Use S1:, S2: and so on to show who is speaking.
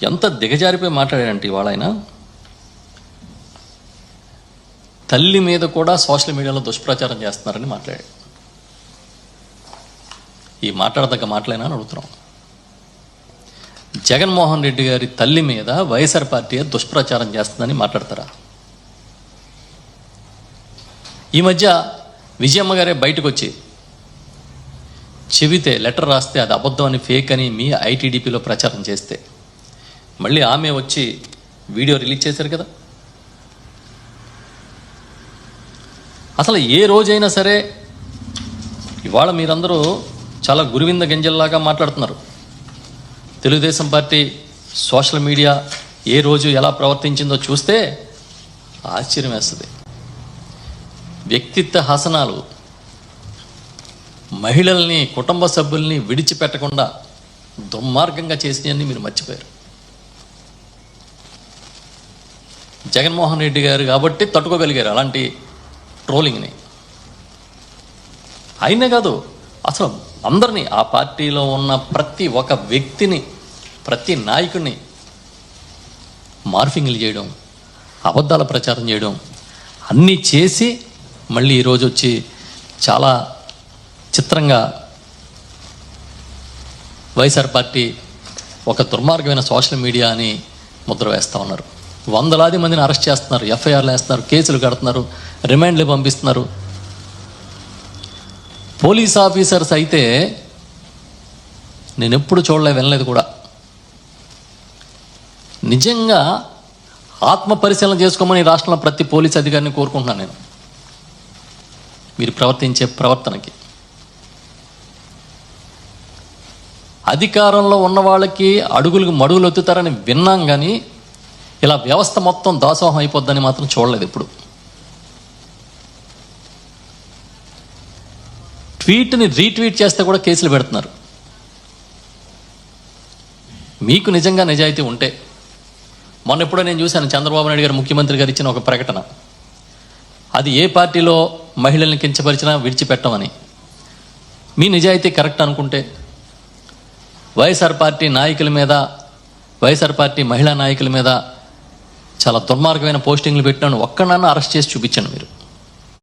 S1: ఎంత దిగజారిపోయి మాట్లాడాడంటే ఇవాళ ఆయన తల్లి మీద కూడా సోషల్ మీడియాలో దుష్ప్రచారం చేస్తున్నారని మాట్లాడాడు. ఈ మాట్లాడదగ్గ మాటలేనా అని అడుగుతున్నాం. జగన్మోహన్ రెడ్డి గారి తల్లి మీద వైఎస్ఆర్ పార్టీ దుష్ప్రచారం చేస్తుందని మాట్లాడతారా? ఈ మధ్య విజయమ్మ గారే బయటకు వచ్చి చెబితే లెటర్ రాస్తే అది అబద్ధం అని, ఫేక్ అని మీ ఐటీడీపీలో ప్రచారం చేస్తే మళ్ళీ ఆమె వచ్చి వీడియో రిలీజ్ చేశారు కదా. అసలు ఏ రోజైనా సరే ఇవాళ మీరందరూ చాలా గురువింద గింజల్లాగా మాట్లాడుతున్నారు. తెలుగుదేశం పార్టీ సోషల్ మీడియా ఏ రోజు ఎలా ప్రవర్తించిందో చూస్తే ఆశ్చర్యం వేస్తుంది. వ్యక్తిత్వ హసనాలు, మహిళల్ని, కుటుంబ సభ్యుల్ని విడిచిపెట్టకుండా దుర్మార్గంగా చేసినవన్నీ మీరు మర్చిపోయారు. జగన్మోహన్ రెడ్డి గారు కాబట్టి తట్టుకోగలిగారు అలాంటి ట్రోలింగ్ని. అయినా కాదు, అసలు అందరినీ, ఆ పార్టీలో ఉన్న ప్రతి ఒక్క వ్యక్తిని, ప్రతి నాయకుడిని మార్ఫింగ్లు చేయడం, అబద్ధాల ప్రచారం చేయడం అన్నీ చేసి మళ్ళీ ఈరోజు వచ్చి చాలా చిత్రంగా వైఎస్ఆర్ పార్టీ ఒక దుర్మార్గమైన సోషల్ మీడియా అని ముద్ర వేస్తూ ఉన్నారు. వందలాది మందిని అరెస్ట్ చేస్తున్నారు, ఎఫ్ఐఆర్లు వేస్తున్నారు, కేసులు కడుతున్నారు, రిమాండ్లు పంపిస్తున్నారు. పోలీస్ ఆఫీసర్స్ అయితే నేను ఎప్పుడు చూడలే, వినలేదు కూడా. నిజంగా ఆత్మ పరిశీలన చేసుకోమని రాష్ట్రంలో ప్రతి పోలీస్ అధికారిని కోరుకుంటున్నాను నేను. మీరు ప్రవర్తించే ప్రవర్తనకి అధికారంలో ఉన్న వాళ్ళకి అడుగులకు మడుగులు ఎత్తుతారని విన్నాం, కానీ ఇలా వ్యవస్థ మొత్తం దాసోహం అయిపోద్దని మాత్రం చూడలేదు ఇప్పుడు. ట్వీట్ని రీట్వీట్ చేస్తే కూడా కేసులు పెడుతున్నారు. మీకు నిజంగా నిజాయితీ ఉంటే, మొన్న ఎప్పుడో నేను చూశాను చంద్రబాబు నాయుడు గారు ముఖ్యమంత్రి గారు ఇచ్చిన ఒక ప్రకటన, అది ఏ పార్టీలో మహిళల్ని కించపరిచినా విడిచిపెట్టమని. మీ నిజాయితీ కరెక్ట్ అనుకుంటే వైఎస్ఆర్ పార్టీ నాయకుల మీద, వైఎస్ఆర్ పార్టీ మహిళా నాయకుల మీద చాలా దుర్మార్గమైన పోస్టింగ్లు పెట్టినాను ఒక్కడన్నా అరెస్ట్ చేసి చూపించండి మీరు.